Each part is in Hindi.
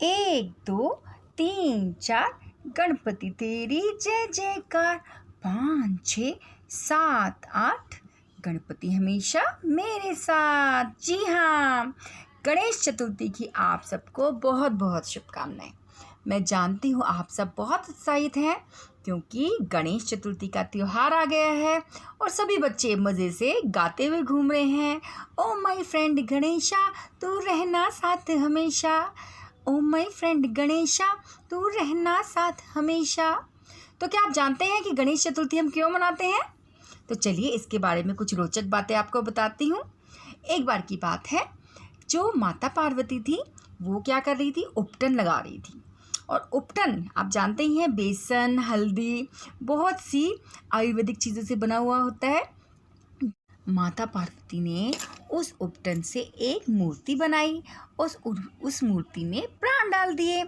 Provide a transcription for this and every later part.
एक दो तीन चार, गणपति तेरी जय जयकार। 5 6 7 8, गणपति हमेशा मेरे साथ। जी हाँ, गणेश चतुर्थी की आप सबको बहुत बहुत शुभकामनाएं। मैं जानती हूँ आप सब बहुत उत्साहित हैं क्योंकि गणेश चतुर्थी का त्यौहार आ गया है और सभी बच्चे मज़े से गाते हुए घूम रहे हैं। ओ माय फ्रेंड गणेशा, तू रहना साथ हमेशा। ओ माय फ्रेंड गणेशा, तू रहना साथ हमेशा। तो क्या आप जानते हैं कि गणेश चतुर्थी हम क्यों मनाते हैं? तो चलिए इसके बारे में कुछ रोचक बातें आपको बताती हूँ। एक बार की बात है, जो माता पार्वती थी वो क्या कर रही थी, उपटन लगा रही थी। और उपटन आप जानते ही हैं, बेसन, हल्दी, बहुत सी आयुर्वेदिक चीज़ों से बना हुआ होता है। माता पार्वती ने उस उपटन से एक मूर्ति बनाई। उस मूर्ति में प्राण डाल दिए।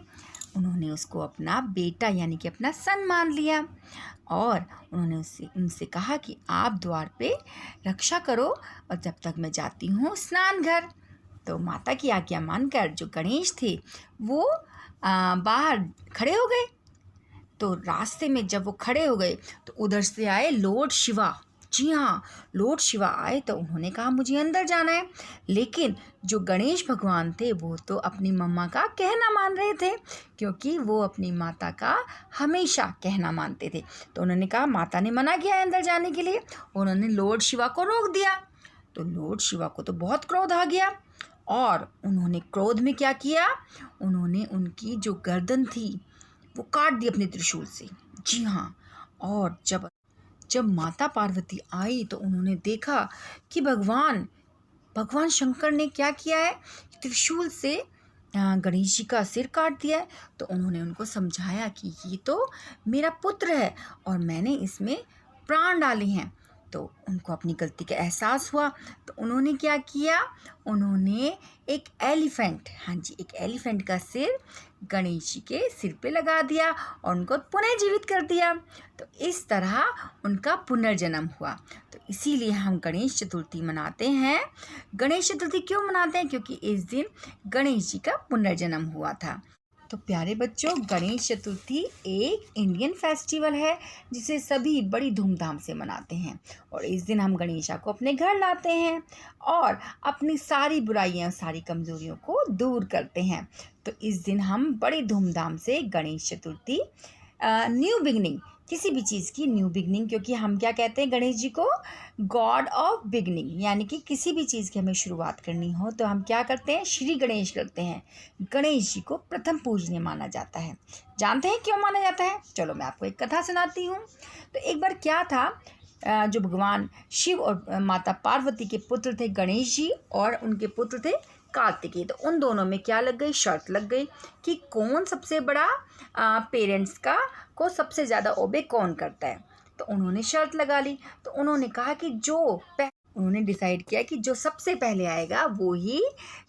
उन्होंने उसको अपना बेटा यानी कि अपना सन मान लिया और उन्होंने उनसे कहा कि आप द्वार पे रक्षा करो और जब तक मैं जाती हूँ स्नान घर। तो माता की आज्ञा मानकर जो गणेश थे वो बाहर खड़े हो गए। तो रास्ते में जब वो खड़े हो गए तो उधर से आए लॉर्ड शिवा। जी हाँ, लॉर्ड शिवा आए तो उन्होंने कहा मुझे अंदर जाना है। लेकिन जो गणेश भगवान थे वो तो अपनी मम्मा का कहना मान रहे थे क्योंकि वो अपनी माता का हमेशा कहना मानते थे। तो उन्होंने कहा माता ने मना किया है अंदर जाने के लिए। उन्होंने लॉर्ड शिवा को रोक दिया। तो लॉर्ड शिवा को तो बहुत क्रोध आ गया और उन्होंने क्रोध में क्या किया, उन्होंने उनकी जो गर्दन थी वो काट दी अपने त्रिशूल से। जी हाँ, और जब माता पार्वती आई तो उन्होंने देखा कि भगवान शंकर ने क्या किया है, त्रिशूल से गणेश जी का सिर काट दिया है। तो उन्होंने उनको समझाया कि ये तो मेरा पुत्र है और मैंने इसमें प्राण डाले हैं। तो उनको अपनी गलती का एहसास हुआ। तो उन्होंने क्या किया, उन्होंने एक एलिफेंट का सिर गणेश जी के सिर पे लगा दिया और उनको पुनः जीवित कर दिया। तो इस तरह उनका पुनर्जन्म हुआ। तो इसीलिए हम गणेश चतुर्थी मनाते हैं। गणेश चतुर्थी क्यों मनाते हैं? क्योंकि इस दिन गणेश जी का पुनर्जन्म हुआ था। तो प्यारे बच्चों, गणेश चतुर्थी एक इंडियन फेस्टिवल है जिसे सभी बड़ी धूमधाम से मनाते हैं। और इस दिन हम गणेशा को अपने घर लाते हैं और अपनी सारी बुराइयां, सारी कमज़ोरियों को दूर करते हैं। तो इस दिन हम बड़ी धूमधाम से गणेश चतुर्थी, न्यू बिगनिंग, किसी भी चीज़ की न्यू बिगनिंग, क्योंकि हम क्या कहते हैं गणेश जी को, गॉड ऑफ बिगनिंग, यानी कि किसी भी चीज़ की हमें शुरुआत करनी हो तो हम क्या करते हैं, श्री गणेश करते हैं। गणेश जी को प्रथम पूजनीय माना जाता है। जानते हैं क्यों माना जाता है? चलो मैं आपको एक कथा सुनाती हूँ। तो एक बार क्या था, जो भगवान शिव और माता पार्वती के पुत्र थे गणेश जी और उनके पुत्र थे कार्तिकेय। तो उन दोनों में क्या लग गई, शर्त लग गई कि कौन सबसे बड़ा पेरेंट्स को सबसे ज़्यादा ओबे कौन करता है। तो उन्होंने शर्त लगा ली। तो उन्होंने कहा कि उन्होंने डिसाइड किया कि जो सबसे पहले आएगा वो ही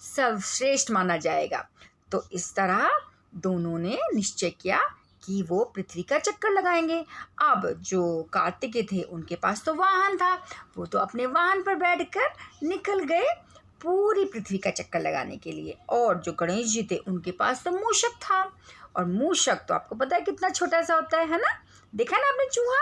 सर्वश्रेष्ठ माना जाएगा। तो इस तरह दोनों ने निश्चय किया कि वो पृथ्वी का चक्कर लगाएंगे। अब जो कार्तिकेय थे उनके पास तो वाहन था, वो तो अपने वाहन पर बैठकर निकल गए पूरी पृथ्वी का चक्कर लगाने के लिए। और जो गणेश जी थे उनके पास तो मूषक था। और मूषक तो आपको पता है कितना छोटा सा होता है ना, देखा है ना आपने चूहा,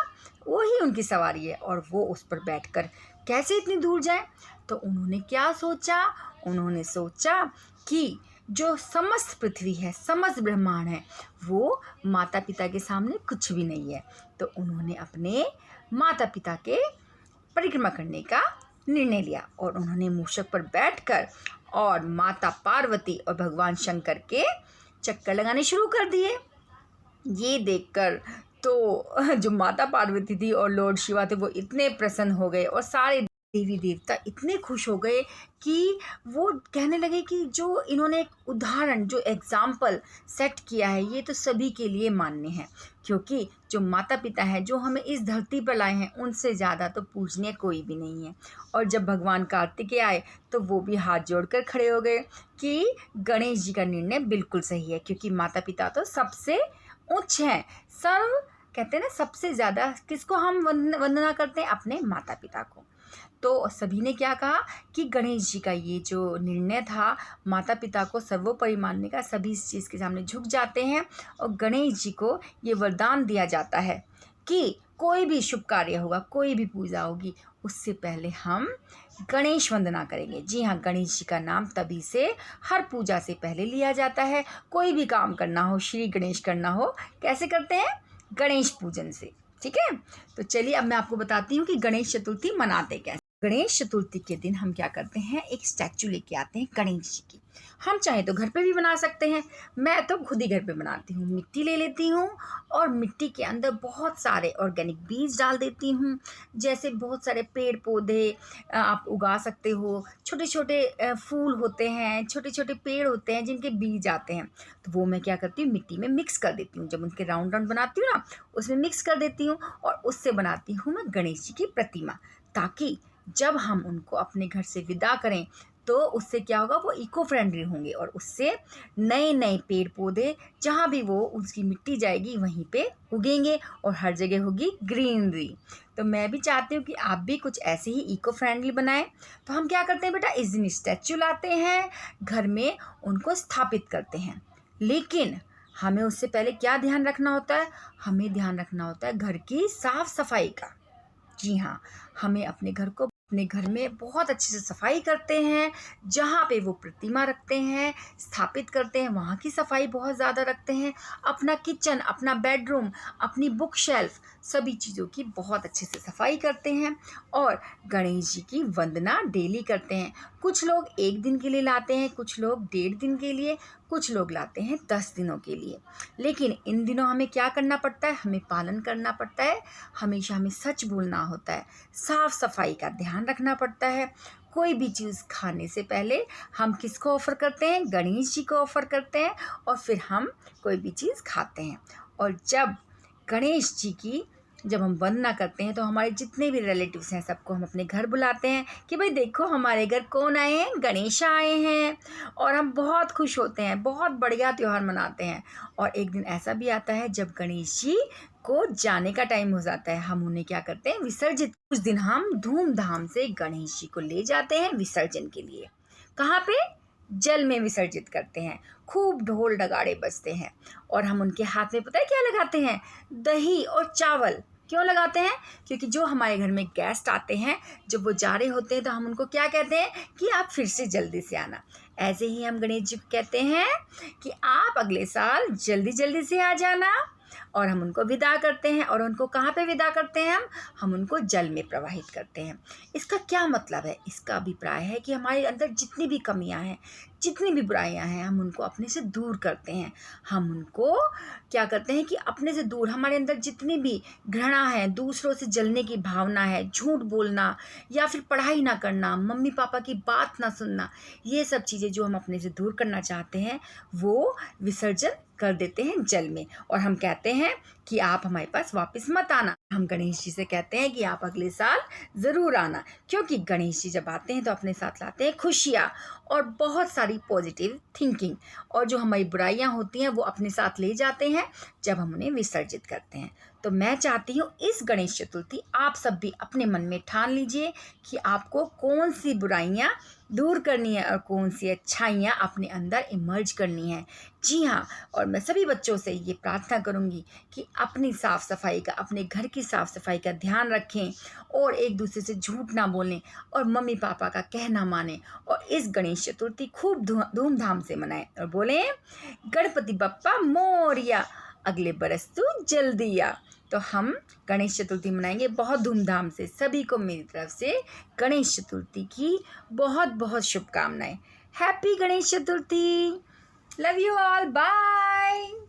वो ही उनकी सवारी है और वो उस पर बैठकर कैसे इतनी दूर जाए। तो उन्होंने क्या सोचा, उन्होंने सोचा कि जो समस्त पृथ्वी है, समस्त ब्रह्मांड है, वो माता पिता के सामने कुछ भी नहीं है। तो उन्होंने अपने माता पिता के परिक्रमा करने का निर्णय लिया और उन्होंने मूषक पर बैठकर और माता पार्वती और भगवान शंकर के चक्कर लगाने शुरू कर दिए। ये देखकर तो जो माता पार्वती थी और लॉर्ड शिवा थे वो इतने प्रसन्न हो गए और सारे देवी देवता इतने खुश हो गए कि वो कहने लगे कि जो इन्होंने एक उदाहरण, जो एग्जाम्पल सेट किया है, ये तो सभी के लिए मान्य है। क्योंकि जो माता पिता हैं, जो हमें इस धरती पर लाए हैं, उनसे ज़्यादा तो पूजनीय कोई भी नहीं है। और जब भगवान कार्तिकेय आए तो वो भी हाथ जोड़कर खड़े हो गए कि गणेश जी का निर्णय बिल्कुल सही है, क्योंकि माता पिता तो सबसे उच्च हैं। कहते हैं ना, सबसे ज़्यादा किसको हम वंदना करते हैं? अपने माता पिता को। तो सभी ने क्या कहा कि गणेश जी का ये जो निर्णय था माता पिता को सर्वोपरि मानने का, सभी इस चीज़ के सामने झुक जाते हैं और गणेश जी को ये वरदान दिया जाता है कि कोई भी शुभ कार्य होगा, कोई भी पूजा होगी, उससे पहले हम गणेश वंदना करेंगे। जी हाँ, गणेश जी का नाम तभी से हर पूजा से पहले लिया जाता है। कोई भी काम करना हो, श्री गणेश करना हो, कैसे करते हैं? गणेश पूजन से। ठीक है, तो चलिए अब मैं आपको बताती हूँ कि गणेश चतुर्थी मनाते कैसे। गणेश चतुर्थी के दिन हम क्या करते हैं, एक स्टैचू लेके आते हैं गणेश जी की। हम चाहे तो घर पे भी बना सकते हैं, मैं तो खुद ही घर पे बनाती हूँ। मिट्टी ले लेती हूँ और मिट्टी के अंदर बहुत सारे ऑर्गेनिक बीज डाल देती हूँ। जैसे बहुत सारे पेड़ पौधे आप उगा सकते हो, छोटे छोटे फूल होते हैं, छोटे छोटे पेड़ होते हैं जिनके बीज आते हैं, तो वो मैं क्या करती हूँ मिट्टी में मिक्स कर देती हूँ। जब उनके राउंड राउंड बनाती हूँ ना, उसमें मिक्स कर देती हूँ और उससे बनाती हूँ मैं गणेश जी की प्रतिमा, ताकि जब हम उनको अपने घर से विदा करें तो उससे क्या होगा, वो इको फ्रेंडली होंगे और उससे नए नए पेड़ पौधे जहाँ भी वो उसकी मिट्टी जाएगी वहीं पे उगेंगे और हर जगह होगी ग्रीनरी। तो मैं भी चाहती हूँ कि आप भी कुछ ऐसे ही इको फ्रेंडली बनाएं। तो हम क्या करते हैं बेटा, इस दिन स्टैचू लाते हैं, घर में उनको स्थापित करते हैं। लेकिन हमें उससे पहले क्या ध्यान रखना होता है, हमें ध्यान रखना होता है घर की साफ सफाई का। जी हाँ, हमें अपने घर में बहुत अच्छे से सफाई करते हैं। जहाँ पे वो प्रतिमा रखते हैं, स्थापित करते हैं, वहाँ की सफाई बहुत ज़्यादा रखते हैं। अपना किचन, अपना बेडरूम, अपनी बुक शेल्फ, सभी चीज़ों की बहुत अच्छे से सफाई करते हैं और गणेश जी की वंदना डेली करते हैं। कुछ लोग 1 दिन के लिए लाते हैं, कुछ लोग 1.5 दिन के लिए, कुछ लोग लाते हैं 10 दिनों के लिए। लेकिन इन दिनों हमें क्या करना पड़ता है, हमें पालन करना पड़ता है। हमेशा हमें सच बोलना होता है, साफ सफाई का ध्यान रखना पड़ता है। कोई भी चीज़ खाने से पहले हम किसको ऑफ़र करते हैं, गणेश जी को ऑफ़र करते हैं और फिर हम कोई भी चीज़ खाते हैं। और जब गणेश जी की जब हम वंदना करते हैं तो हमारे जितने भी रिलेटिव्स हैं सबको हम अपने घर बुलाते हैं कि भाई देखो हमारे घर कौन आए हैं, गणेशा आए हैं। और हम बहुत खुश होते हैं, बहुत बढ़िया त्यौहार मनाते हैं। और एक दिन ऐसा भी आता है जब गणेश जी को जाने का टाइम हो जाता है, हम उन्हें क्या करते हैं, विसर्जित। उस दिन हम धूमधाम से गणेश जी को ले जाते हैं विसर्जन के लिए। कहाँ पे? जल में विसर्जित करते हैं। खूब ढोल नगाड़े बजते हैं और हम उनके हाथ में पता है क्या लगाते हैं, दही और चावल। क्यों लगाते हैं? क्योंकि जो हमारे घर में गेस्ट आते हैं, जब वो जा रहे होते हैं तो हम उनको क्या कहते हैं कि आप फिर से जल्दी से आना। ऐसे ही हम गणेश जी को कहते हैं कि आप अगले साल जल्दी जल्दी से आ जाना। और हम उनको विदा करते हैं। और उनको कहाँ पे विदा करते हैं हम उनको जल में प्रवाहित करते हैं। इसका क्या मतलब है? इसका अभिप्राय है कि हमारे अंदर जितनी भी कमियां हैं, जितनी भी बुराइयां हैं, हम उनको अपने से दूर करते हैं। हम उनको क्या करते हैं कि अपने से दूर, हमारे अंदर जितनी भी घृणा है, दूसरों से जलने की भावना है, झूठ बोलना या फिर पढ़ाई ना करना, मम्मी पापा की बात ना सुनना, ये सब चीज़ें जो हम अपने से दूर करना चाहते हैं वो विसर्जन कर देते हैं जल में। और हम कहते हैं कि आप हमारे पास वापस मत आना। हम गणेश जी से कहते हैं कि आप अगले साल ज़रूर आना, क्योंकि गणेश जी जब आते हैं तो अपने साथ लाते हैं खुशियाँ और बहुत सारी पॉजिटिव थिंकिंग। और जो हमारी बुराइयाँ होती हैं वो अपने साथ ले जाते हैं जब हम उन्हें विसर्जित करते हैं। तो मैं चाहती हूँ इस गणेश चतुर्थी आप सब भी अपने मन में ठान लीजिए कि आपको कौन सी बुराइयाँ दूर करनी है और कौन सी अच्छाइयाँ अपने अंदर इमर्ज करनी है। जी हाँ, और मैं सभी बच्चों से ये प्रार्थना करूँगी कि अपनी साफ़ सफाई का, अपने घर की साफ़ सफाई का ध्यान रखें और एक दूसरे से झूठ ना बोलें और मम्मी पापा का कहना मानें और इस गणेश चतुर्थी खूब धूमधाम से मनाएं और बोलें गणपति बप्पा मोरया, अगले बरस तू जल्दी आ। तो हम गणेश चतुर्थी मनाएंगे बहुत धूमधाम से। सभी को मेरी तरफ से गणेश चतुर्थी की बहुत बहुत शुभकामनाएं। Happy Ganesh Chaturthi. Love you all, bye.